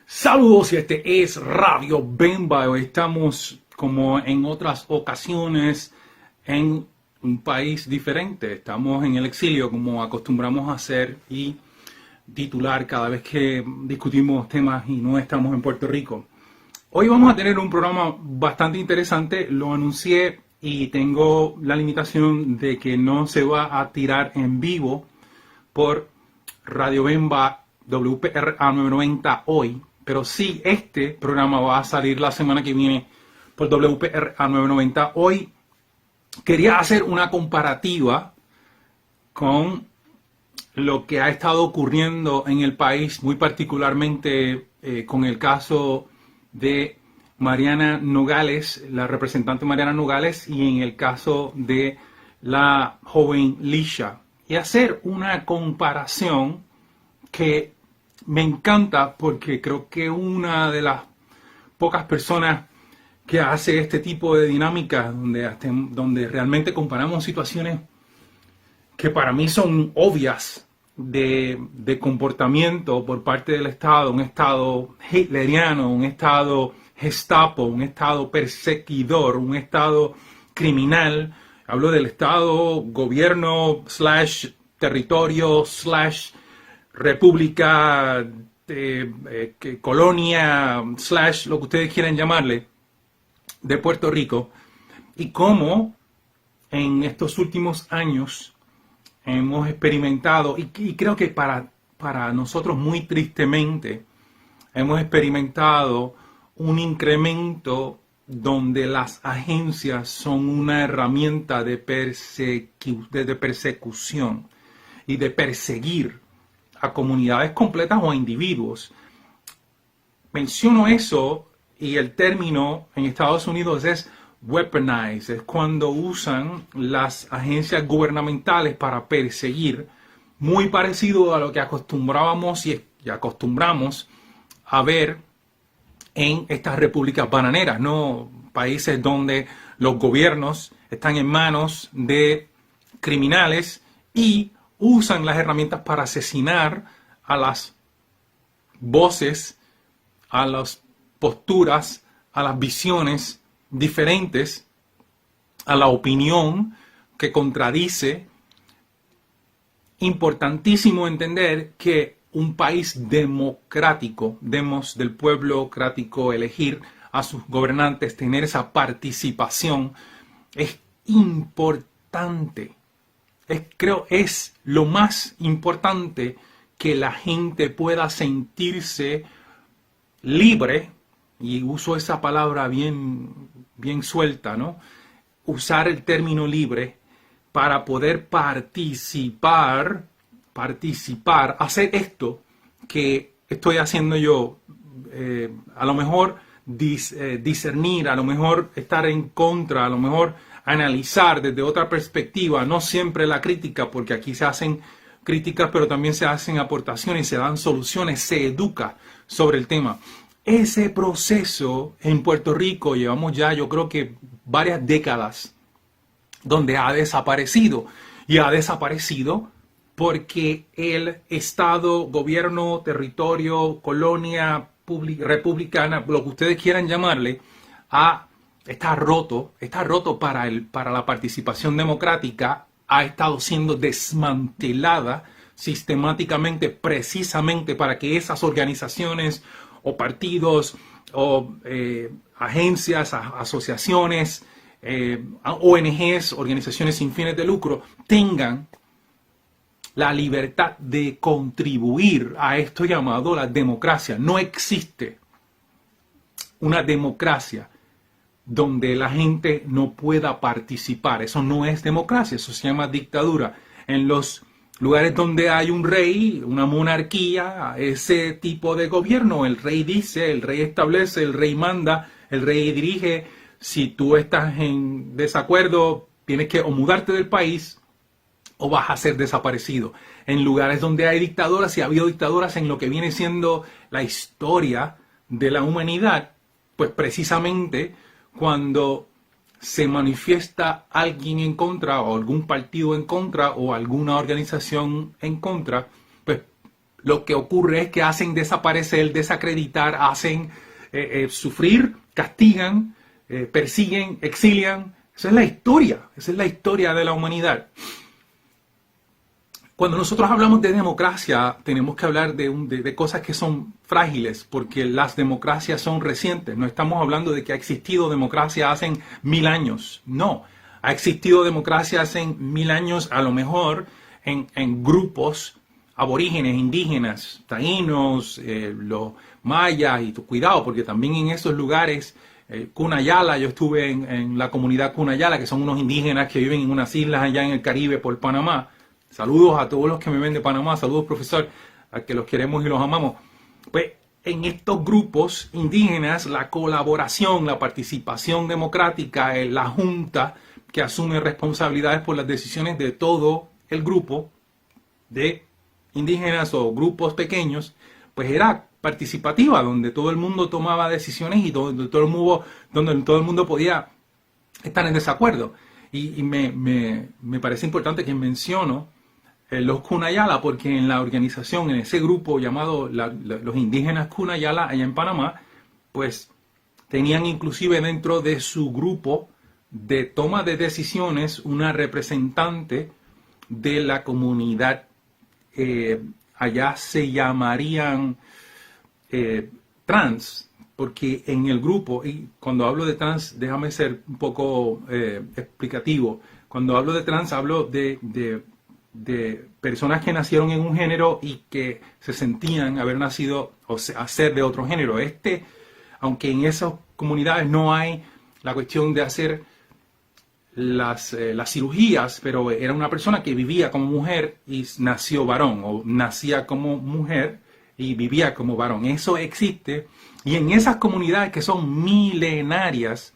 Saludos, y este es Radio Bemba. Hoy estamos, como en otras ocasiones, en un país diferente. Estamos en el exilio, como acostumbramos a hacer y titular cada vez que discutimos temas y no estamos en Puerto Rico. Hoy vamos a tener un programa bastante interesante. Lo anuncié y tengo la limitación de que no se va a tirar en vivo por Radio Bemba WPRA 990 hoy. Pero sí, este programa va a salir la semana que viene por WPRA 990. Hoy quería hacer una comparativa con lo que ha estado ocurriendo en el país, muy particularmente con el caso de Mariana Nogales, la representante Mariana Nogales, y en el caso de la joven Lisha. Y hacer una comparación que me encanta porque creo que una de las pocas personas que hace este tipo de dinámicas donde realmente comparamos situaciones que para mí son obvias de comportamiento por parte del Estado, un Estado hitleriano, un Estado Gestapo, un Estado perseguidor, un Estado criminal. Hablo del Estado, gobierno, / territorio, / república, colonia, / lo que ustedes quieran llamarle, de Puerto Rico, y cómo en estos últimos años hemos experimentado, y creo que para nosotros muy tristemente, hemos experimentado un incremento donde las agencias son una herramienta de persecución y de perseguir a comunidades completas o a individuos. Menciono eso y el término en Estados Unidos es weaponize, es cuando usan las agencias gubernamentales para perseguir, muy parecido a lo que acostumbrábamos y acostumbramos a ver en estas repúblicas bananeras, ¿no? Países donde los gobiernos están en manos de criminales y usan las herramientas para asesinar a las voces, a las posturas, a las visiones diferentes, a la opinión que contradice. Importantísimo entender que un país democrático, demos del pueblo crático elegir a sus gobernantes, tener esa participación, es importante. Creo es lo más importante, que la gente pueda sentirse libre, y uso esa palabra bien suelta, ¿no? Usar el término libre para poder participar, hacer esto que estoy haciendo yo, a lo mejor discernir, a lo mejor estar en contra, a lo mejor analizar desde otra perspectiva, no siempre la crítica, porque aquí se hacen críticas, pero también se hacen aportaciones, se dan soluciones, se educa sobre el tema. Ese proceso en Puerto Rico llevamos ya, yo creo que varias décadas, donde ha desaparecido, y ha desaparecido porque el Estado, gobierno, territorio, colonia, republicana, lo que ustedes quieran llamarle, está roto para la participación democrática, ha estado siendo desmantelada sistemáticamente, precisamente para que esas organizaciones o partidos o agencias, asociaciones, ONGs, organizaciones sin fines de lucro, tengan la libertad de contribuir a esto llamado la democracia. No existe una democracia donde la gente no pueda participar. Eso no es democracia, eso se llama dictadura. En los lugares donde hay un rey, una monarquía, ese tipo de gobierno, el rey dice, el rey establece, el rey manda, el rey dirige. Si tú estás en desacuerdo, tienes que o mudarte del país o vas a ser desaparecido. En lugares donde hay dictaduras, y ha habido dictaduras en lo que viene siendo la historia de la humanidad, pues precisamente cuando se manifiesta alguien en contra, o algún partido en contra, o alguna organización en contra, pues lo que ocurre es que hacen desaparecer, desacreditar, hacen sufrir, castigan, persiguen, exilian. Esa es la historia de la humanidad. Cuando nosotros hablamos de democracia, tenemos que hablar de cosas que son frágiles, porque las democracias son recientes. No estamos hablando de que ha existido democracia hace 1000 años. No, ha existido democracia hace 1000 años, a lo mejor en grupos aborígenes, indígenas, taínos, los mayas, y cuidado, porque también en esos lugares, Cunayala, yo estuve en la comunidad Cunayala, que son unos indígenas que viven en unas islas allá en el Caribe por Panamá. Saludos a todos los que me ven de Panamá, saludos profesor, a que los queremos y los amamos. Pues en estos grupos indígenas, la colaboración, la participación democrática, la junta que asume responsabilidades por las decisiones de todo el grupo de indígenas o grupos pequeños, pues era participativa, donde todo el mundo tomaba decisiones y donde todo el mundo podía estar en desacuerdo. Y me parece importante que menciono los Cunayala, porque en la organización, en ese grupo llamado los indígenas Cunayala allá en Panamá, pues tenían inclusive dentro de su grupo de toma de decisiones una representante de la comunidad. Allá se llamarían trans, porque en el grupo, y cuando hablo de trans, déjame ser un poco explicativo. Cuando hablo de trans, hablo de personas que nacieron en un género y que se sentían haber nacido o ser de otro género. Aunque en esas comunidades no hay la cuestión de hacer las cirugías, pero era una persona que vivía como mujer y nació varón, o nacía como mujer y vivía como varón. Eso existe, y en esas comunidades que son milenarias,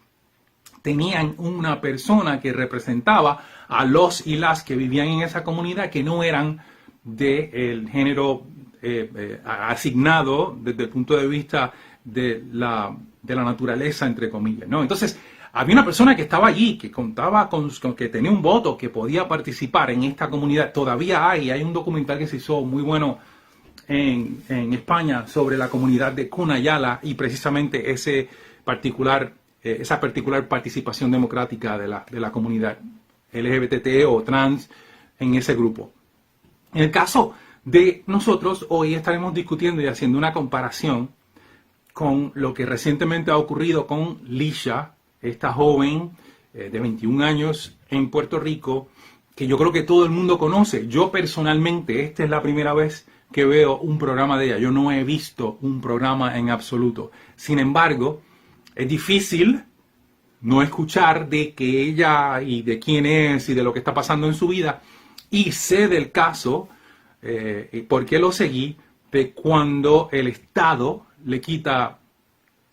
tenían una persona que representaba a los y las que vivían en esa comunidad, que no eran del género asignado desde el punto de vista de la naturaleza, entre comillas, ¿no? Entonces, había una persona que estaba allí, que contaba con que tenía un voto, que podía participar en esta comunidad. Todavía hay un documental que se hizo muy bueno en España sobre la comunidad de Cunayala y precisamente esa particular participación democrática de la comunidad LGBT o trans en ese grupo. En el caso de nosotros, hoy estaremos discutiendo y haciendo una comparación con lo que recientemente ha ocurrido con Lisha, esta joven de 21 años en Puerto Rico, que yo creo que todo el mundo conoce. Yo personalmente, esta es la primera vez que veo un programa de ella. Yo no he visto un programa en absoluto. Sin embargo, es difícil no escuchar de que ella y de quién es y de lo que está pasando en su vida. Y sé del caso, porque lo seguí, de cuando el Estado le quita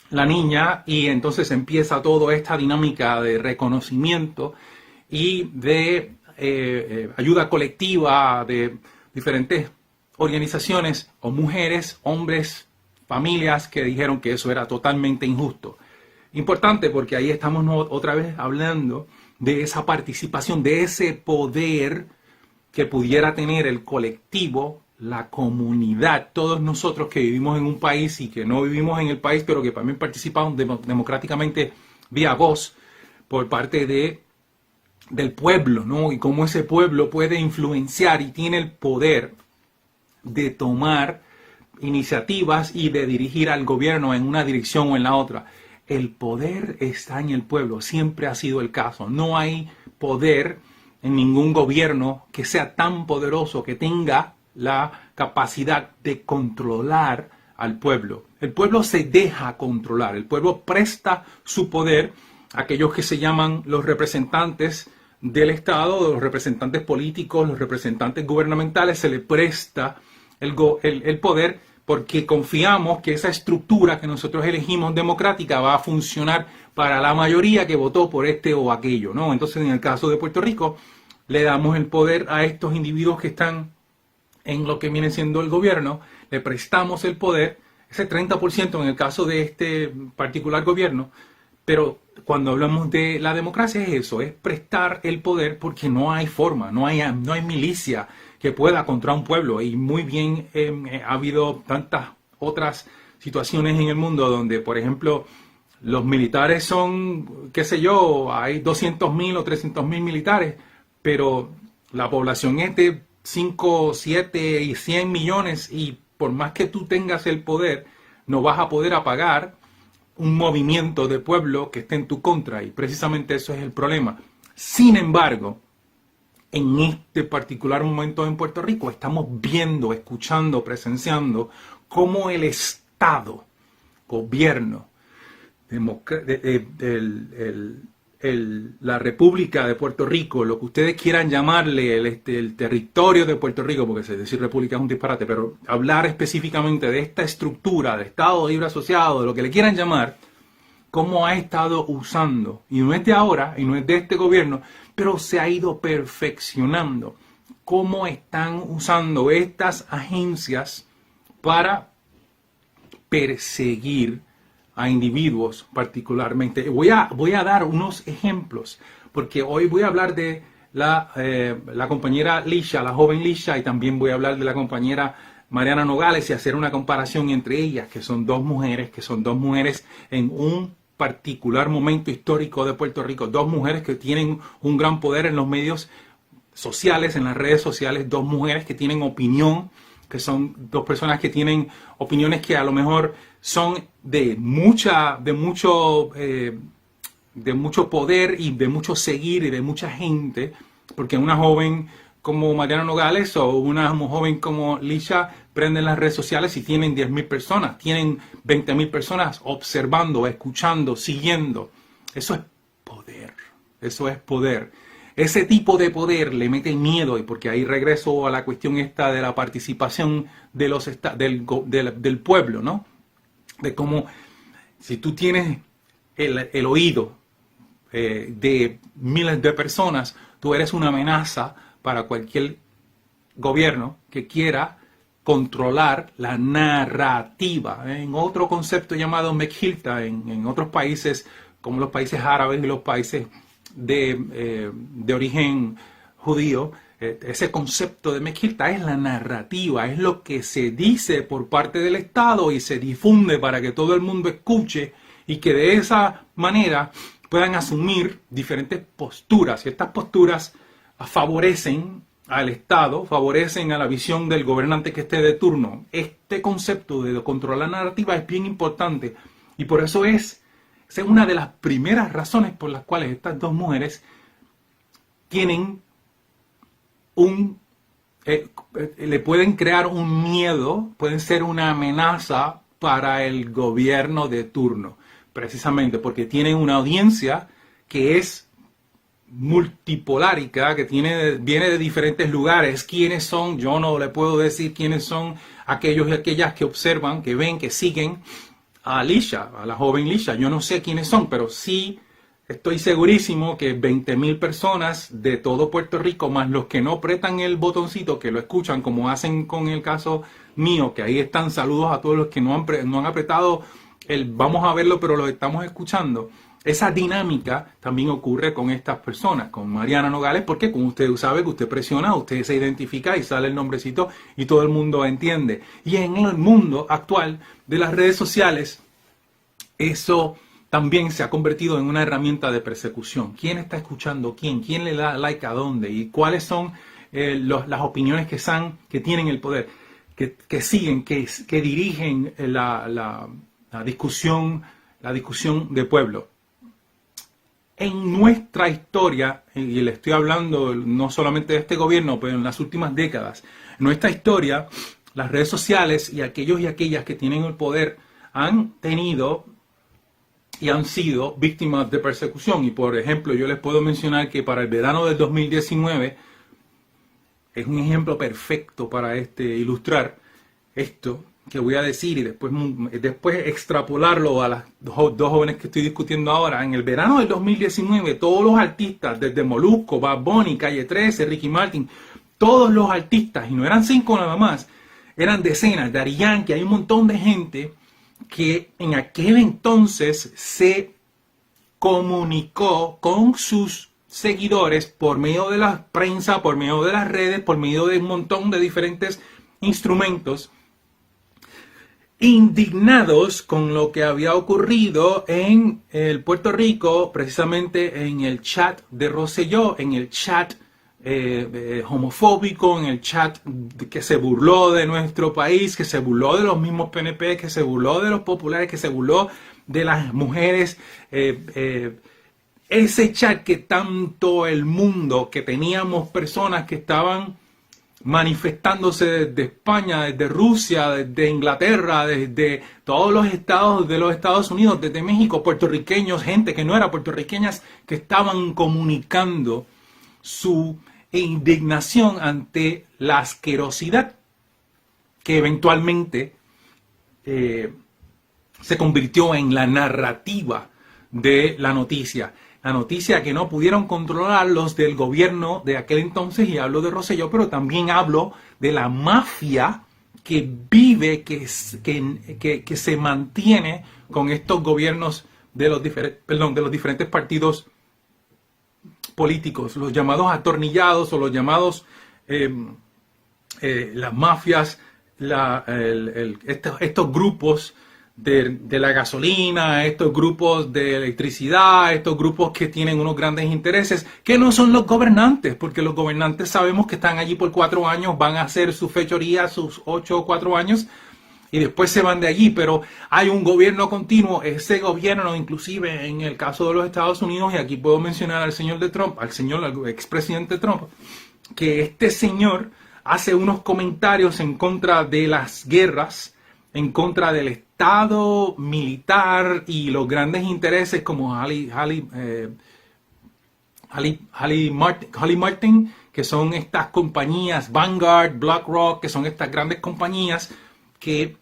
la niña y entonces empieza toda esta dinámica de reconocimiento y de ayuda colectiva de diferentes organizaciones o mujeres, hombres, familias que dijeron que eso era totalmente injusto. Importante porque ahí estamos otra vez hablando de esa participación, de ese poder que pudiera tener el colectivo, la comunidad, todos nosotros que vivimos en un país y que no vivimos en el país, pero que también participamos democráticamente vía voz por parte del pueblo, ¿no? Y cómo ese pueblo puede influenciar y tiene el poder de tomar iniciativas y de dirigir al gobierno en una dirección o en la otra. El poder está en el pueblo, siempre ha sido el caso. No hay poder en ningún gobierno que sea tan poderoso, que tenga la capacidad de controlar al pueblo. El pueblo se deja controlar, el pueblo presta su poder a aquellos que se llaman los representantes del Estado, los representantes políticos, los representantes gubernamentales. Se le presta el poder porque confiamos que esa estructura que nosotros elegimos democrática va a funcionar para la mayoría que votó por este o aquello, ¿no? Entonces, en el caso de Puerto Rico, le damos el poder a estos individuos que están en lo que viene siendo el gobierno, le prestamos el poder, ese 30% en el caso de este particular gobierno, pero cuando hablamos de la democracia es eso, es prestar el poder porque no hay forma, no hay milicia que pueda contra un pueblo. Y muy bien, ha habido tantas otras situaciones en el mundo donde, por ejemplo, los militares son, qué sé yo, hay 200.000 o 300.000 militares, pero la población es de 5, 7 y 100 millones y por más que tú tengas el poder, no vas a poder apagar un movimiento de pueblo que esté en tu contra y precisamente eso es el problema. Sin embargo, en este particular momento en Puerto Rico estamos viendo, escuchando, presenciando cómo el Estado, gobierno, la República de Puerto Rico, lo que ustedes quieran llamarle, el territorio de Puerto Rico, porque decir república es un disparate, pero hablar específicamente de esta estructura, de Estado Libre Asociado, de lo que le quieran llamar, cómo ha estado usando, y no es de ahora, y no es de este gobierno, pero se ha ido perfeccionando, cómo están usando estas agencias para perseguir a individuos particularmente. Voy a dar unos ejemplos, porque hoy voy a hablar de la compañera Lisha, la joven Lisha, y también voy a hablar de la compañera Mariana Nogales y hacer una comparación entre ellas, que son dos mujeres en un particular momento histórico de Puerto Rico, dos mujeres que tienen un gran poder en los medios sociales, en las redes sociales, dos mujeres que tienen opinión, que son dos personas que tienen opiniones que a lo mejor son de mucho poder y de mucho seguir y de mucha gente, porque una joven como Mariana Nogales o una joven como Lisha prenden las redes sociales y tienen 10.000 personas, tienen 20.000 personas observando, escuchando, siguiendo. Eso es poder, eso es poder. Ese tipo de poder le mete miedo, y porque ahí regreso a la cuestión esta de la participación de del pueblo, ¿no? De cómo si tú tienes el oído de miles de personas, tú eres una amenaza para cualquier gobierno que quiera controlar la narrativa. En otro concepto llamado Mekhilta, en otros países como los países árabes y los países de origen judío, ese concepto de Mekhilta es la narrativa, es lo que se dice por parte del Estado y se difunde para que todo el mundo escuche y que de esa manera puedan asumir diferentes posturas. Y estas posturas favorecen al Estado, favorecen a la visión del gobernante que esté de turno. Este concepto de controlar la narrativa es bien importante y por eso esa es una de las primeras razones por las cuales estas dos mujeres tienen le pueden crear un miedo, pueden ser una amenaza para el gobierno de turno, precisamente porque tienen una audiencia que es multipolárica, que viene de diferentes lugares. ¿Quiénes son? Yo no le puedo decir quiénes son aquellos y aquellas que observan, que ven, que siguen a Lisha, a la joven Lisha. Yo no sé quiénes son, pero sí estoy segurísimo que 20.000 personas de todo Puerto Rico, más los que no apretan el botoncito, que lo escuchan, como hacen con el caso mío, que ahí están, saludos a todos los que no han apretado el vamos a verlo, pero lo estamos escuchando. Esa dinámica también ocurre con estas personas, con Mariana Nogales, porque como usted sabe que usted presiona, usted se identifica y sale el nombrecito y todo el mundo entiende. Y en el mundo actual de las redes sociales, eso también se ha convertido en una herramienta de persecución. ¿Quién está escuchando quién? ¿Quién le da like a dónde? ¿Y cuáles son las opiniones que tienen el poder, que siguen, que dirigen la discusión de pueblo? En nuestra historia, y le estoy hablando no solamente de este gobierno, pero en las últimas décadas, en nuestra historia, las redes sociales y aquellos y aquellas que tienen el poder han tenido y han sido víctimas de persecución. Y por ejemplo, yo les puedo mencionar que para el verano del 2019, es un ejemplo perfecto para ilustrar esto que voy a decir y después extrapolarlo a las dos jóvenes que estoy discutiendo ahora. En el verano del 2019, todos los artistas, desde Molusco, Bad Bunny, Calle 13, Ricky Martin, todos los artistas, y no eran 5 nada más, eran decenas, Daddy Yankee, hay un montón de gente que en aquel entonces se comunicó con sus seguidores por medio de la prensa, por medio de las redes, por medio de un montón de diferentes instrumentos, indignados con lo que había ocurrido en el Puerto Rico, precisamente en el chat de Rosselló, en el chat homofóbico, en el chat que se burló de nuestro país, que se burló de los mismos PNP, que se burló de los populares, que se burló de las mujeres. Ese chat que tanto el mundo, que teníamos personas que estaban manifestándose desde España, desde Rusia, desde Inglaterra, desde todos los estados de los Estados Unidos, desde México, puertorriqueños, gente que no era puertorriqueñas, que estaban comunicando su indignación ante la asquerosidad que eventualmente se convirtió en la narrativa de la noticia. La noticia que no pudieron controlar los del gobierno de aquel entonces, y hablo de Rosselló, pero también hablo de la mafia que vive, que se mantiene con estos gobiernos de los diferentes partidos políticos, los llamados atornillados o los llamados las mafias, estos grupos de la gasolina, estos grupos de electricidad, estos grupos que tienen unos grandes intereses, que no son los gobernantes, porque los gobernantes sabemos que están allí por 4 años, van a hacer su fechoría, sus 8 o 4 años, y después se van de allí, pero hay un gobierno continuo. Ese gobierno, inclusive en el caso de los Estados Unidos, y aquí puedo mencionar al señor al expresidente Trump, que este señor hace unos comentarios en contra de las guerras, en contra del Estado militar y los grandes intereses como Holly Martin, que son estas compañías, Vanguard, BlackRock, que son estas grandes compañías que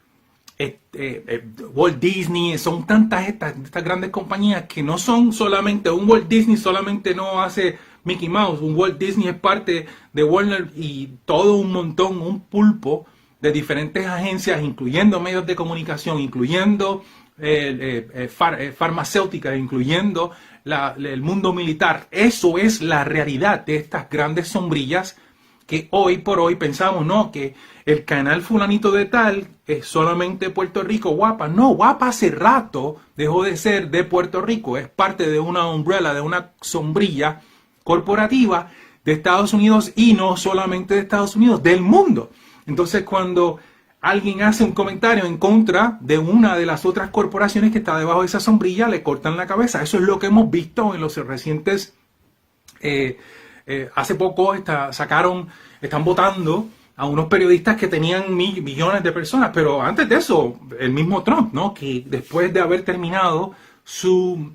Walt Disney, son tantas estas grandes compañías que no son solamente, un Walt Disney solamente no hace Mickey Mouse, un Walt Disney es parte de Warner y todo un montón, un pulpo de diferentes agencias, incluyendo medios de comunicación, incluyendo farmacéuticas, incluyendo el mundo militar. Eso es la realidad de estas grandes sombrillas que hoy por hoy pensamos, no, que el canal fulanito de tal es solamente Puerto Rico, Guapa. No, Guapa hace rato dejó de ser de Puerto Rico, es parte de una umbrella, de una sombrilla corporativa de Estados Unidos, y no solamente de Estados Unidos, del mundo. Entonces, cuando alguien hace un comentario en contra de una de las otras corporaciones que está debajo de esa sombrilla, le cortan la cabeza. Eso es lo que hemos visto en los recientes... hace poco están votando a unos periodistas que tenían millones de personas, pero antes de eso, el mismo Trump, ¿no? Que después de haber terminado su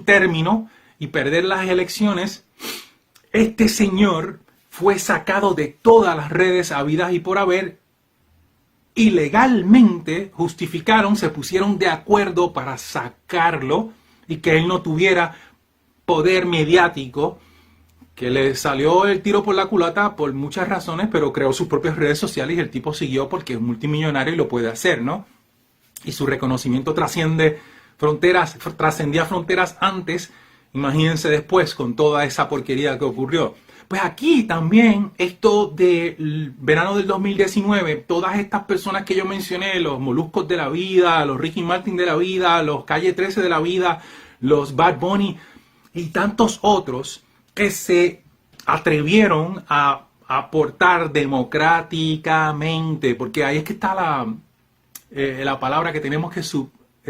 término y perder las elecciones, este señor fue sacado de todas las redes habidas y por haber, y legalmente justificaron, se pusieron de acuerdo para sacarlo y que él no tuviera poder mediático, que le salió el tiro por la culata por muchas razones, pero creó sus propias redes sociales y el tipo siguió porque es multimillonario y lo puede hacer, ¿no? Y su reconocimiento trascendía fronteras antes, imagínense después con toda esa porquería que ocurrió. Pues aquí también, esto del verano del 2019, todas estas personas que yo mencioné, los Moluscos de la vida, los Ricky Martin de la vida, los Calle 13 de la vida, los Bad Bunny y tantos otros que se atrevieron a aportar democráticamente, porque ahí es que está la palabra que tenemos que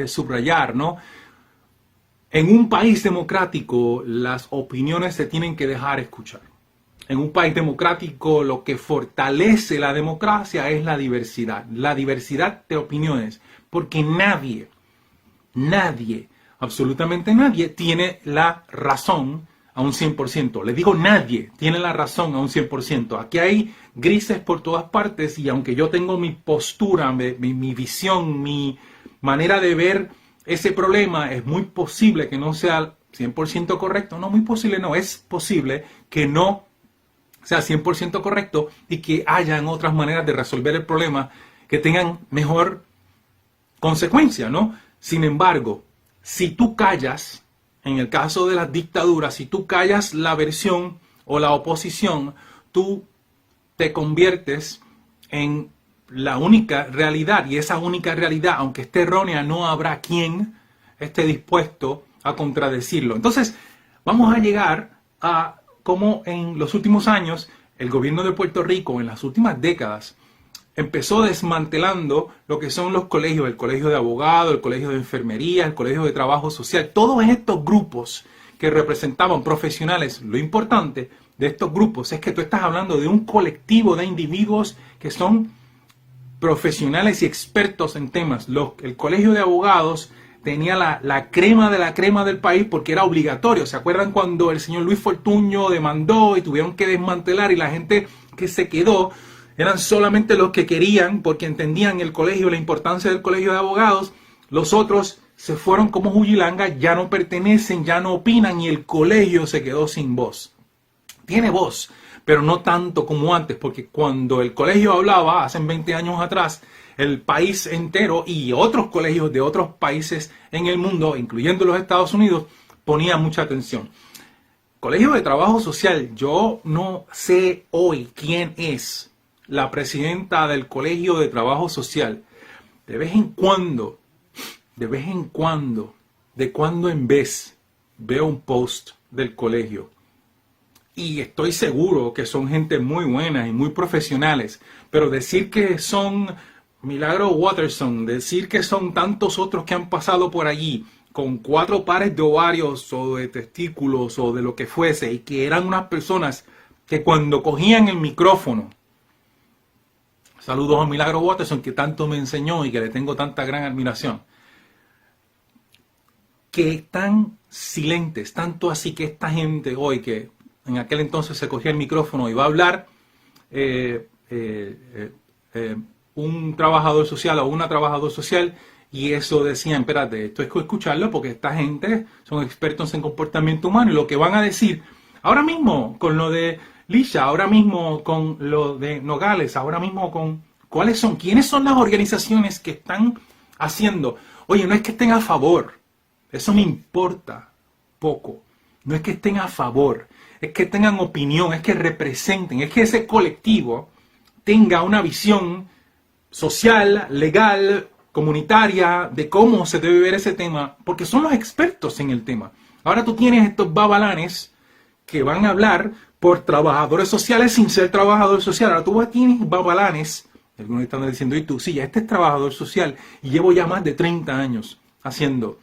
subrayar, ¿no? En un país democrático, las opiniones se tienen que dejar escuchar. En un país democrático, lo que fortalece la democracia es la diversidad de opiniones, porque nadie, absolutamente nadie, tiene la razón a un 100%. Les digo, nadie tiene la razón a un 100%. Aquí hay grises por todas partes, y aunque yo tengo mi postura, mi visión, mi manera de ver ese problema, es muy posible que no sea 100% correcto. No, muy posible no, es posible que no sea 100% correcto y que hayan otras maneras de resolver el problema que tengan mejor consecuencia, ¿no? Sin embargo, si tú callas en el caso de las dictaduras, si tú callas la versión o la oposición, tú te conviertes en la única realidad, y esa única realidad, aunque esté errónea, no habrá quien esté dispuesto a contradecirlo. Entonces, vamos a llegar a cómo en los últimos años el gobierno de Puerto Rico, en las últimas décadas, empezó desmantelando lo que son los colegios, el colegio de abogados, el colegio de enfermería, el colegio de trabajo social, todos estos grupos que representaban profesionales. Lo importante de estos grupos es que tú estás hablando de un colectivo de individuos que son profesionales y expertos en temas. El colegio de abogados tenía la crema de la crema del país porque era obligatorio. ¿Se acuerdan cuando el señor Luis Fortuño demandó y tuvieron que desmantelar, y la gente que se quedó eran solamente los que querían, porque entendían el colegio, la importancia del colegio de abogados? Los otros se fueron como Juyilanga, ya no pertenecen, ya no opinan, y el colegio se quedó sin voz. Tiene voz, pero no tanto como antes, porque cuando el colegio hablaba, hace 20 años atrás, el país entero y otros colegios de otros países en el mundo, incluyendo los Estados Unidos, ponía mucha atención. Colegio de Trabajo Social, yo no sé hoy quién es la presidenta del Colegio de Trabajo Social. De vez en cuando, de cuando en vez, veo un post del colegio. Y estoy seguro que son gente muy buena y muy profesionales. Pero decir que son Milagro Watterson, decir que son tantos otros que han pasado por allí con 4 pares de ovarios o de testículos o de lo que fuese, y que eran unas personas que cuando cogían el micrófono, saludos a Milagro Watterson, que tanto me enseñó y que le tengo tanta gran admiración, que están silentes, tanto así que esta gente hoy, que en aquel entonces se cogía el micrófono y va a hablar un trabajador social o una trabajadora social, y eso decían, espérate, esto es que escucharlo porque esta gente son expertos en comportamiento humano, y lo que van a decir ahora mismo con lo de Lisha, ahora mismo con lo de Nogales, ahora mismo con quiénes son las organizaciones que están haciendo. Oye, no es que estén a favor, eso me importa poco, no es que estén a favor, es que tengan opinión, es que representen, es que ese colectivo tenga una visión social, legal, comunitaria, de cómo se debe ver ese tema, porque son los expertos en el tema. Ahora tú tienes estos babalanes que van a hablar por trabajadores sociales sin ser trabajador social. Ahora tú tienes babalanes, algunos están diciendo, y tú, sí, ya este es trabajador social y llevo ya más de 30 años haciendo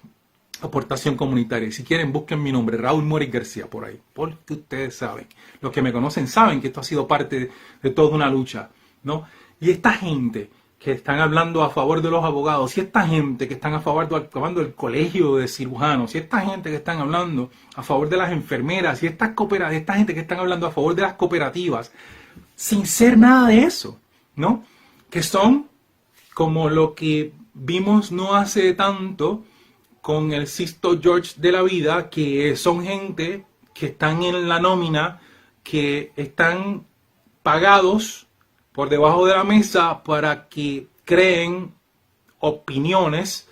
aportación comunitaria. Y si quieren, busquen mi nombre, Raúl Moritz García, por ahí, porque ustedes saben, los que me conocen saben que esto ha sido parte de toda una lucha, ¿no? Y esta gente que están hablando a favor de los abogados, y esta gente que están a favor del colegio de cirujanos, y esta gente que están hablando a favor de las enfermeras, y esta gente que están hablando a favor de las cooperativas, sin ser nada de eso, ¿no? Que son como lo que vimos no hace tanto con el Sisto George de la vida, que son gente que están en la nómina, que están pagados por debajo de la mesa para que creen opiniones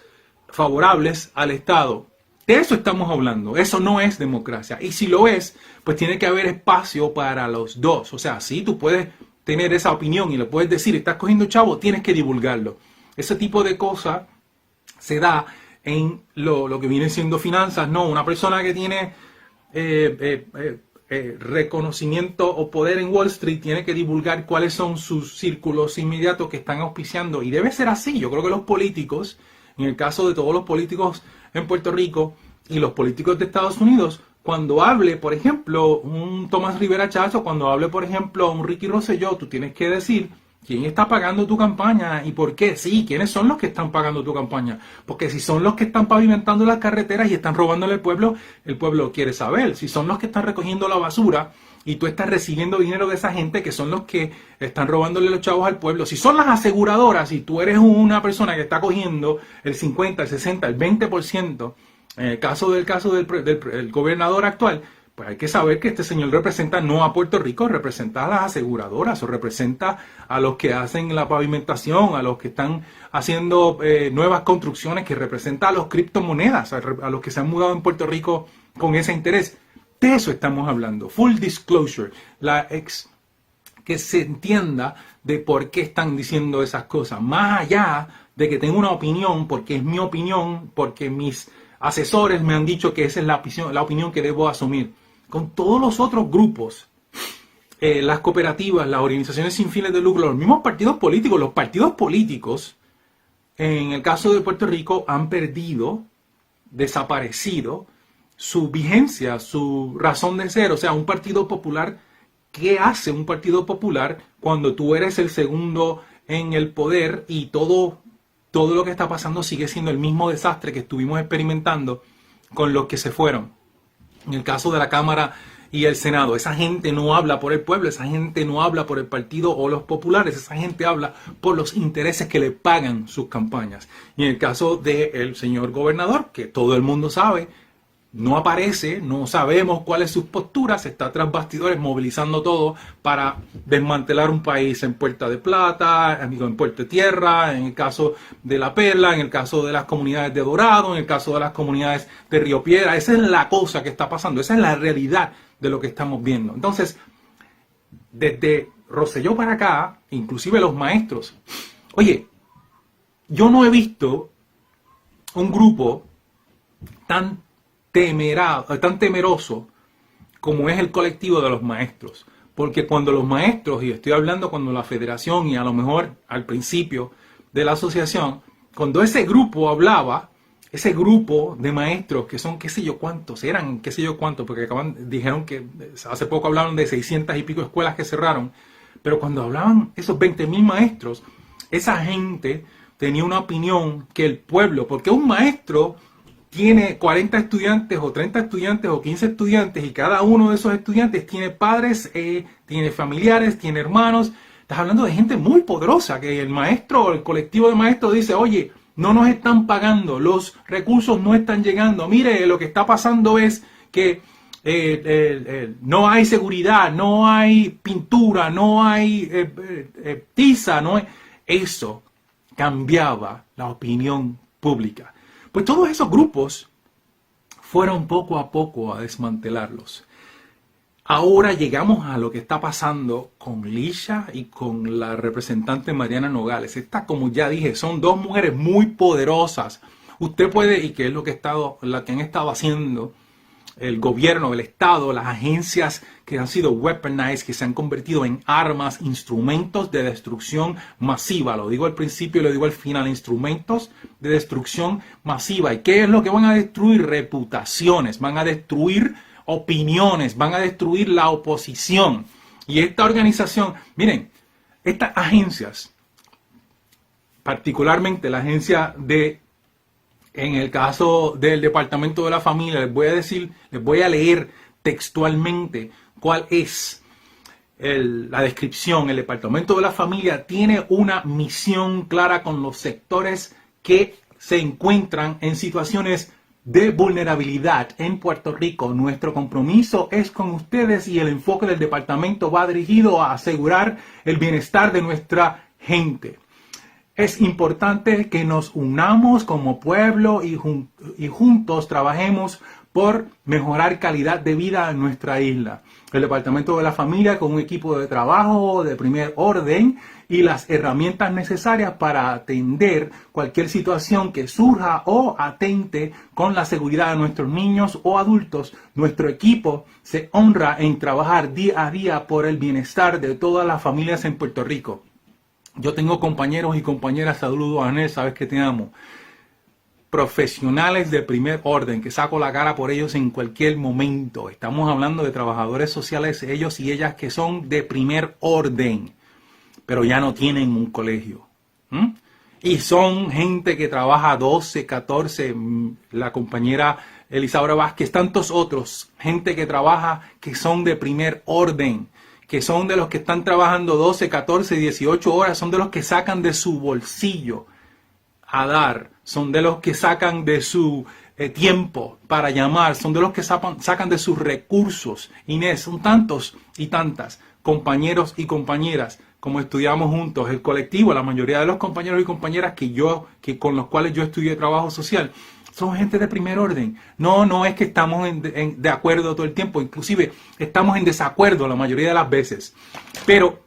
favorables al Estado. De eso estamos hablando. Eso no es democracia. Y si lo es, pues tiene que haber espacio para los dos. O sea, sí, tú puedes tener esa opinión y le puedes decir, estás cogiendo chavo, tienes que divulgarlo. Ese tipo de cosas se da en lo que viene siendo finanzas. No, una persona que tiene reconocimiento o poder en Wall Street tiene que divulgar cuáles son sus círculos inmediatos que están auspiciando, y debe ser así. Yo creo que los políticos, en el caso de todos los políticos en Puerto Rico y los políticos de Estados Unidos, cuando hable, por ejemplo, un Tomás Rivera Chazo, cuando hable, por ejemplo, un Ricky Rosselló, tú tienes que decir quién está pagando tu campaña y por qué. Sí, quiénes son los que están pagando tu campaña. Porque si son los que están pavimentando las carreteras y están robándole al pueblo, el pueblo quiere saber. Si son los que están recogiendo la basura y tú estás recibiendo dinero de esa gente, que son los que están robándole los chavos al pueblo. Si son las aseguradoras y tú eres una persona que está cogiendo el 50, el 60, el 20%, en el caso del gobernador actual, pues hay que saber que este señor representa no a Puerto Rico, representa a las aseguradoras o representa a los que hacen la pavimentación, a los que están haciendo nuevas construcciones, que representa a los criptomonedas, a los que se han mudado en Puerto Rico con ese interés. De eso estamos hablando. Full disclosure. Que se entienda de por qué están diciendo esas cosas. Más allá de que tengo una opinión, porque es mi opinión, porque mis asesores me han dicho que esa es la opinión que debo asumir. Con todos los otros grupos, las cooperativas, las organizaciones sin fines de lucro, los mismos partidos políticos, los partidos políticos, en el caso de Puerto Rico, han perdido, desaparecido su vigencia, su razón de ser. O sea, un partido popular, ¿qué hace un partido popular cuando tú eres el segundo en el poder y todo lo que está pasando sigue siendo el mismo desastre que estuvimos experimentando con los que se fueron? En el caso de la Cámara y el Senado, esa gente no habla por el pueblo, esa gente no habla por el partido o los populares, esa gente habla por los intereses que le pagan sus campañas. Y en el caso del señor gobernador, que todo el mundo sabe, no aparece, no sabemos cuál es su postura, se está tras bastidores movilizando todo para desmantelar un país en Puerta de Plata, en Puerto de Tierra, en el caso de La Perla, en el caso de las comunidades de Dorado, en el caso de las comunidades de Río Piedra. Esa es la cosa que está pasando, esa es la realidad de lo que estamos viendo. Entonces, desde Rosselló para acá, inclusive los maestros, oye, yo no he visto un grupo tan temeroso como es el colectivo de los maestros. Porque cuando los maestros, y estoy hablando cuando la federación y a lo mejor al principio de la asociación, cuando ese grupo hablaba, ese grupo de maestros que son qué sé yo cuántos, eran qué sé yo cuántos, porque dijeron que hace poco hablaron de 600 y pico escuelas que cerraron, pero cuando hablaban esos 20.000 maestros, esa gente tenía una opinión que el pueblo, porque un maestro tiene 40 estudiantes o 30 estudiantes o 15 estudiantes y cada uno de esos estudiantes tiene padres, tiene familiares, tiene hermanos. Estás hablando de gente muy poderosa, que el maestro o el colectivo de maestros dice, oye, no nos están pagando, los recursos no están llegando. Mire, lo que está pasando es que no hay seguridad, no hay pintura, no hay tiza, no hay... Eso cambiaba la opinión pública. Pues todos esos grupos fueron poco a poco a desmantelarlos. Ahora llegamos a lo que está pasando con Lisha y con la representante Mariana Nogales. Estas, como ya dije, son dos mujeres muy poderosas. Usted puede, y que es lo que han estado haciendo el gobierno, el Estado, las agencias que han sido weaponized, que se han convertido en armas, instrumentos de destrucción masiva. Lo digo al principio y lo digo al final, instrumentos de destrucción masiva. ¿Y qué es lo que van a destruir? Reputaciones, van a destruir opiniones, van a destruir la oposición. Y esta organización, miren, estas agencias, particularmente la agencia en el caso del Departamento de la Familia, les voy a leer textualmente cuál es la descripción. El Departamento de la Familia tiene una misión clara con los sectores que se encuentran en situaciones de vulnerabilidad en Puerto Rico. Nuestro compromiso es con ustedes y el enfoque del departamento va dirigido a asegurar el bienestar de nuestra gente. Es importante que nos unamos como pueblo y juntos trabajemos por mejorar calidad de vida en nuestra isla. El Departamento de la Familia, con un equipo de trabajo de primer orden y las herramientas necesarias para atender cualquier situación que surja o atente con la seguridad de nuestros niños o adultos, nuestro equipo se honra en trabajar día a día por el bienestar de todas las familias en Puerto Rico. Yo tengo compañeros y compañeras, saludos Anel, sabes que te amo, profesionales de primer orden, que saco la cara por ellos en cualquier momento. Estamos hablando de trabajadores sociales, ellos y ellas que son de primer orden, pero ya no tienen un colegio. Y son gente que trabaja 12, 14, la compañera Elizabeth Vázquez, tantos otros, gente que trabaja que son de primer orden, que son de los que están trabajando 12, 14, 18 horas, son de los que sacan de su bolsillo a dar, son de los que sacan de su tiempo para llamar, son de los que sacan de sus recursos. Inés, son tantos y tantas compañeros y compañeras como estudiamos juntos, el colectivo, la mayoría de los compañeros y compañeras que con los cuales yo estudié trabajo social, son gente de primer orden. No es que estamos de acuerdo todo el tiempo, inclusive estamos en desacuerdo la mayoría de las veces, pero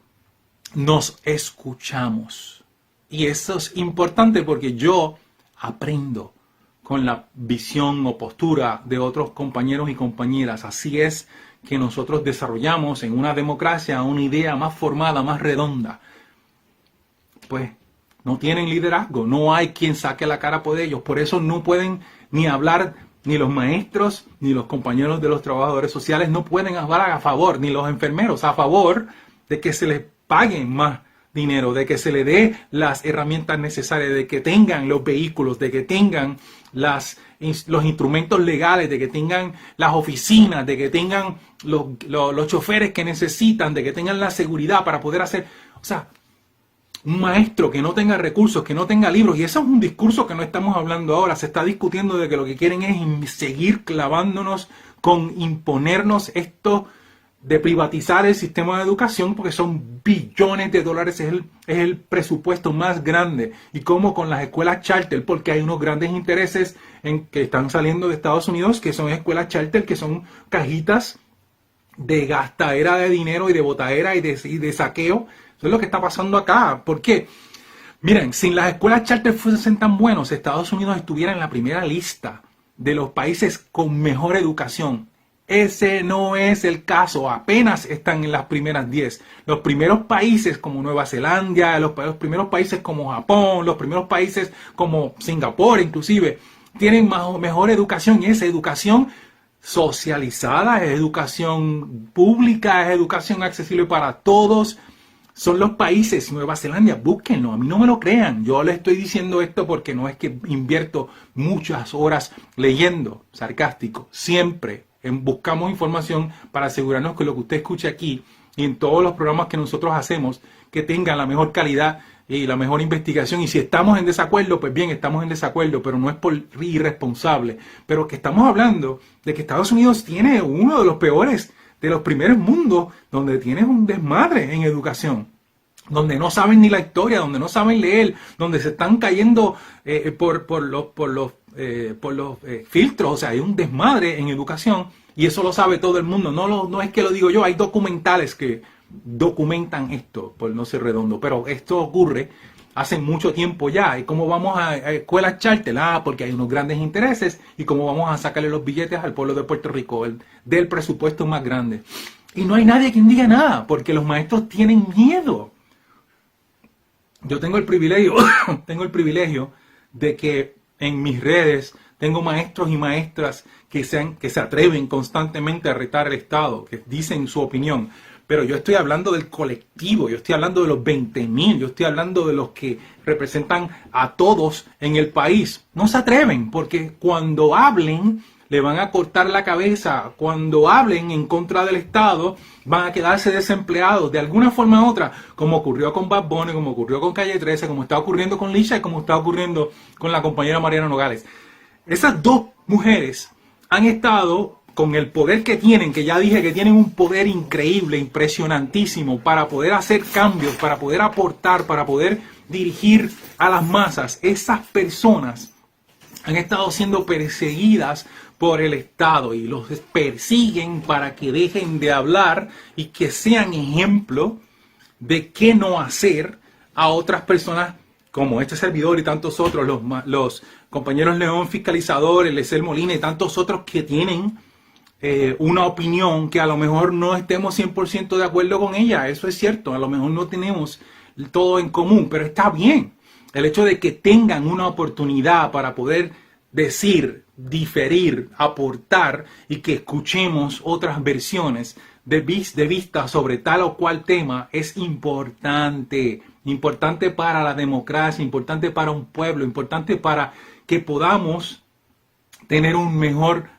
nos escuchamos. Y eso es importante porque yo aprendo con la visión o postura de otros compañeros y compañeras. Así es que nosotros desarrollamos en una democracia una idea más formada, más redonda. Pues no tienen liderazgo, no hay quien saque la cara por ellos. Por eso no pueden ni hablar, ni los maestros, ni los compañeros de los trabajadores sociales no pueden hablar a favor, ni los enfermeros a favor de que se les pague más dinero, de que se les dé las herramientas necesarias, de que tengan los vehículos, de que tengan los instrumentos legales, de que tengan las oficinas, de que tengan los choferes que necesitan, de que tengan la seguridad para poder hacer, o sea, un maestro que no tenga recursos, que no tenga libros, y eso es un discurso que no estamos hablando ahora, se está discutiendo de que lo que quieren es seguir clavándonos con imponernos esto de privatizar el sistema de educación, porque son billones de dólares, es el presupuesto más grande, y como con las escuelas charter, porque hay unos grandes intereses que están saliendo de Estados Unidos, que son escuelas charter, que son cajitas de gastadera de dinero y de botadera y de saqueo. Eso es lo que está pasando acá. ¿Por qué? Miren, si las escuelas charter fuesen tan buenos, Estados Unidos estuviera en la primera lista de los países con mejor educación. Ese no es el caso, apenas están en las primeras 10. Los primeros países como Nueva Zelanda, los primeros países como Japón, los primeros países como Singapur inclusive, tienen mejor educación, y esa educación socializada, es educación pública, es educación accesible para todos. Son los países, Nueva Zelanda, búsquenlo, a mí no me lo crean. Yo le estoy diciendo esto porque no es que invierto muchas horas leyendo, sarcástico, siempre buscamos información para asegurarnos que lo que usted escuche aquí y en todos los programas que nosotros hacemos, que tengan la mejor calidad y la mejor investigación. Y si estamos en desacuerdo, pues bien, estamos en desacuerdo, pero no es por irresponsable. Pero que estamos hablando de que Estados Unidos tiene uno de los peores, de los primeros mundos, donde tienes un desmadre en educación, donde no saben ni la historia, donde no saben leer, donde se están cayendo por los filtros. O sea, hay un desmadre en educación y eso lo sabe todo el mundo. No es que lo digo yo, hay documentales que documentan esto, por no ser redondo, pero esto ocurre hace mucho tiempo ya. ¿Y cómo vamos a escuelas charter? Porque hay unos grandes intereses. ¿Y cómo vamos a sacarle los billetes al pueblo de Puerto Rico, del presupuesto más grande? Y no hay nadie quien diga nada, porque los maestros tienen miedo. Yo tengo el privilegio de que en mis redes tengo maestros y maestras que se atreven constantemente a retar el Estado, que dicen su opinión. Pero yo estoy hablando del colectivo, yo estoy hablando de los 20,000, yo estoy hablando de los que representan a todos en el país. No se atreven, porque cuando hablen le van a cortar la cabeza. Cuando hablen en contra del Estado van a quedarse desempleados de alguna forma u otra, como ocurrió con Bad Bunny, como ocurrió con Calle 13, como está ocurriendo con Lisha y como está ocurriendo con la compañera Mariana Nogales. Esas dos mujeres han estado con el poder que tienen, que ya dije que tienen un poder increíble, impresionantísimo, para poder hacer cambios, para poder aportar, para poder dirigir a las masas. Esas personas han estado siendo perseguidas por el Estado y los persiguen para que dejen de hablar y que sean ejemplo de qué no hacer a otras personas como este servidor y tantos otros, los compañeros León Fiscalizador, Eliezer Molina y tantos otros que tienen una opinión que a lo mejor no estemos 100% de acuerdo con ella. Eso es cierto, a lo mejor no tenemos todo en común, pero está bien. El hecho de que tengan una oportunidad para poder decir, diferir, aportar y que escuchemos otras versiones de vista sobre tal o cual tema es importante. Importante para la democracia, importante para un pueblo, importante para que podamos tener una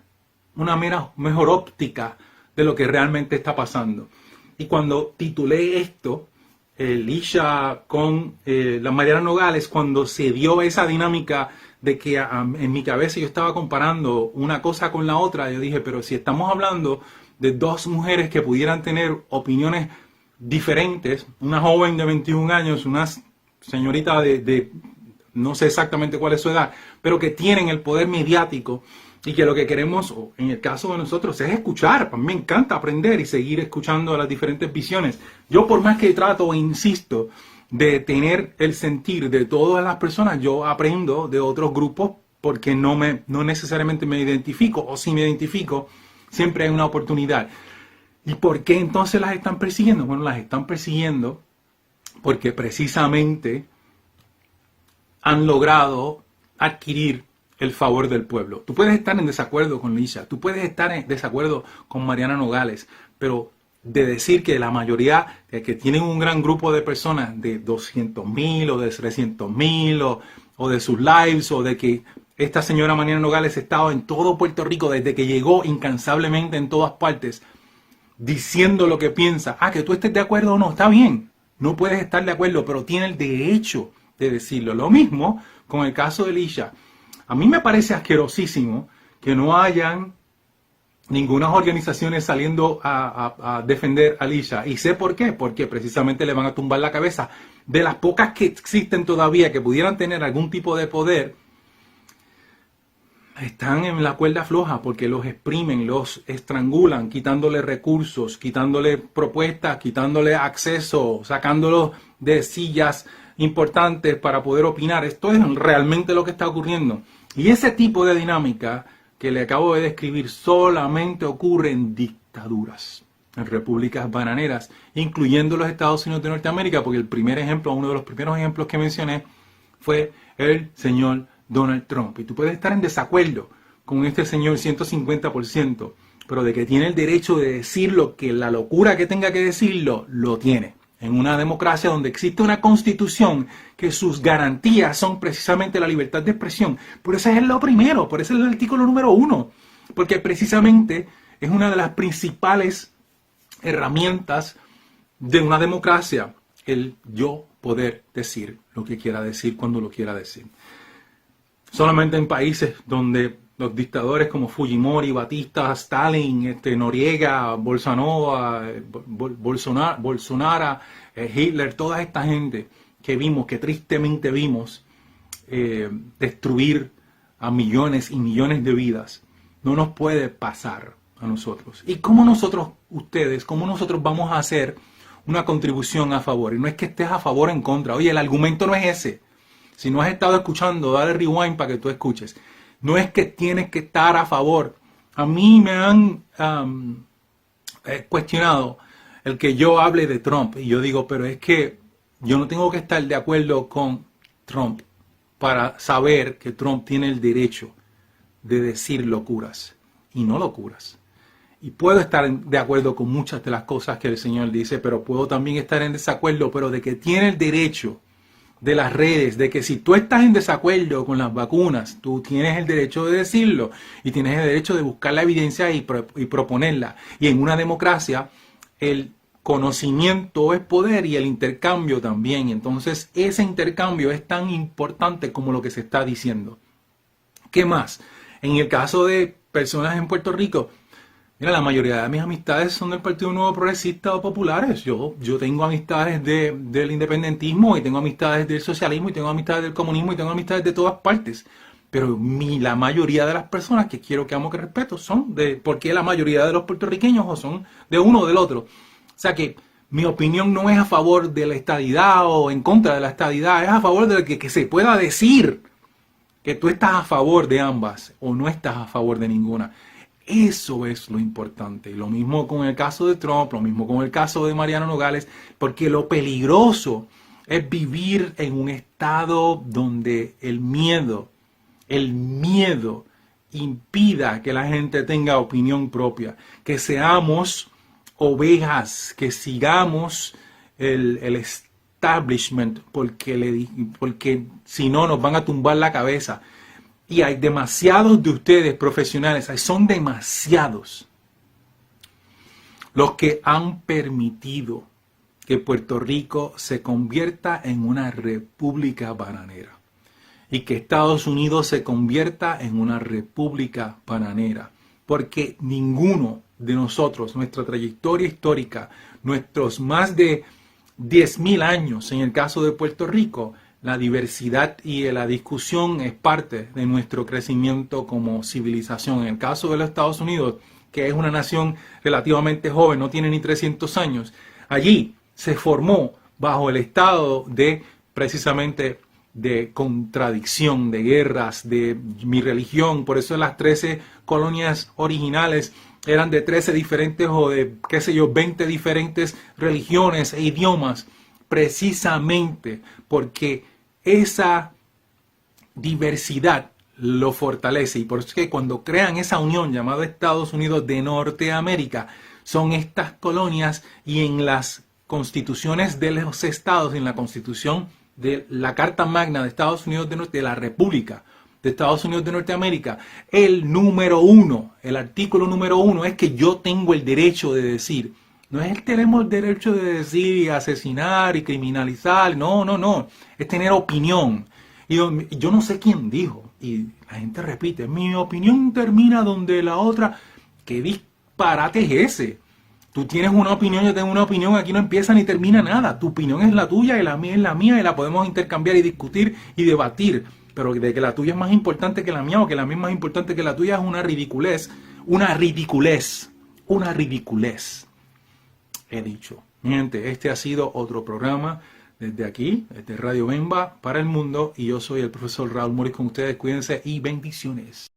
mejor óptica de lo que realmente está pasando. Y cuando titulé esto, Elisha con la Mariana Nogales, cuando se dio esa dinámica de que en mi cabeza yo estaba comparando una cosa con la otra, yo dije, pero si estamos hablando de dos mujeres que pudieran tener opiniones diferentes, una joven de 21 años, una señorita de no sé exactamente cuál es su edad, pero que tienen el poder mediático y que lo que queremos, en el caso de nosotros, es escuchar. A mí me encanta aprender y seguir escuchando las diferentes visiones. Yo, por más que trato e insisto de tener el sentir de todas las personas, yo aprendo de otros grupos porque no necesariamente me identifico, o si me identifico, siempre hay una oportunidad. ¿Y por qué entonces las están persiguiendo? Bueno, las están persiguiendo porque precisamente han logrado adquirir el favor del pueblo. Tú puedes estar en desacuerdo con Elisha, tú puedes estar en desacuerdo con Mariana Nogales, pero de decir que la mayoría, que tienen un gran grupo de personas de 200,000 o de 300,000 o de sus lives, o de que esta señora Mariana Nogales ha estado en todo Puerto Rico desde que llegó incansablemente en todas partes, diciendo lo que piensa. Que tú estés de acuerdo o no, está bien. No puedes estar de acuerdo, pero tiene el derecho de decirlo. Lo mismo con el caso de Elisha. A mí me parece asquerosísimo que no hayan ninguna organizaciones saliendo a defender a Elisha. Y sé por qué. Porque precisamente le van a tumbar la cabeza. De las pocas que existen todavía que pudieran tener algún tipo de poder, están en la cuerda floja porque los exprimen, los estrangulan, quitándole recursos, quitándole propuestas, quitándole acceso, sacándolos de sillas importantes para poder opinar. Esto es realmente lo que está ocurriendo. Y ese tipo de dinámica que le acabo de describir solamente ocurre en dictaduras, en repúblicas bananeras, incluyendo los Estados Unidos de Norteamérica, porque el primer ejemplo, uno de los primeros ejemplos que mencioné fue el señor Donald Trump. Y tú puedes estar en desacuerdo con este señor 150%, pero de que tiene el derecho de decir lo que la locura que tenga que decirlo, lo tiene. En una democracia donde existe una constitución que sus garantías son precisamente la libertad de expresión. Por eso es lo primero, por eso es el artículo número 1. Porque precisamente es una de las principales herramientas de una democracia, el yo poder decir lo que quiera decir cuando lo quiera decir. Solamente en países donde los dictadores como Fujimori, Batista, Stalin, Noriega, Bolsonaro, Hitler, toda esta gente que vimos, que tristemente vimos destruir a millones y millones de vidas, no nos puede pasar a nosotros. ¿Y cómo nosotros vamos a hacer una contribución a favor? Y no es que estés a favor o en contra. Oye, el argumento no es ese. Si no has estado escuchando, dale rewind para que tú escuches. No es que tienes que estar a favor. A mí me han cuestionado el que yo hable de Trump. Y yo digo, pero es que yo no tengo que estar de acuerdo con Trump para saber que Trump tiene el derecho de decir locuras y no locuras. Y puedo estar de acuerdo con muchas de las cosas que el Señor dice, pero puedo también estar en desacuerdo, pero de que tiene el derecho de las redes, de que si tú estás en desacuerdo con las vacunas, tú tienes el derecho de decirlo y tienes el derecho de buscar la evidencia y proponerla. Y en una democracia, el conocimiento es poder y el intercambio también. Entonces, ese intercambio es tan importante como lo que se está diciendo. ¿Qué más? En el caso de personas en Puerto Rico, mira, la mayoría de mis amistades son del Partido Nuevo Progresista o populares. Yo tengo amistades del independentismo y tengo amistades del socialismo y tengo amistades del comunismo y tengo amistades de todas partes. Pero la mayoría de las personas que quiero, que amo, que respeto son porque la mayoría de los puertorriqueños o son de uno o del otro. O sea que mi opinión no es a favor de la estadidad o en contra de la estadidad, es a favor de que se pueda decir que tú estás a favor de ambas o no estás a favor de ninguna. Eso es lo importante. Lo mismo con el caso de Trump, lo mismo con el caso de Mariana Nogales, porque lo peligroso es vivir en un estado donde el miedo impida que la gente tenga opinión propia, que seamos ovejas, que sigamos el establishment, porque si no nos van a tumbar la cabeza. Y hay demasiados de ustedes profesionales, son demasiados los que han permitido que Puerto Rico se convierta en una república bananera y que Estados Unidos se convierta en una república bananera, porque ninguno de nosotros, nuestra trayectoria histórica, nuestros más de 10.000 años en el caso de Puerto Rico, la diversidad y la discusión es parte de nuestro crecimiento como civilización. En el caso de los Estados Unidos, que es una nación relativamente joven, no tiene ni 300 años, allí se formó bajo el estado de precisamente de contradicción, de guerras, de mi religión. Por eso las 13 colonias originales eran de 13 diferentes o de, qué sé yo, 20 diferentes religiones e idiomas, precisamente porque esa diversidad lo fortalece. Y por eso es que cuando crean esa unión llamada Estados Unidos de Norteamérica, son estas colonias y en las constituciones de los estados, en la constitución de la Carta Magna de Estados Unidos de la República de Estados Unidos de Norteamérica, el número 1, el artículo número 1 es que yo tengo el derecho de decir. No es el tenemos el derecho de decir y asesinar y criminalizar, no, es tener opinión. Y yo no sé quién dijo, y la gente repite, mi opinión termina donde la otra. ¿Qué disparate es ese? Tú tienes una opinión, yo tengo una opinión, aquí no empieza ni termina nada. Tu opinión es la tuya y la mía es la mía y la podemos intercambiar y discutir y debatir. Pero de que la tuya es más importante que la mía o que la mía es más importante que la tuya es una ridiculez. Una ridiculez. Una ridiculez. He dicho. Mi gente, este ha sido otro programa desde aquí, desde Radio Bemba para el mundo. Y yo soy el profesor Raúl Moris con ustedes. Cuídense y bendiciones.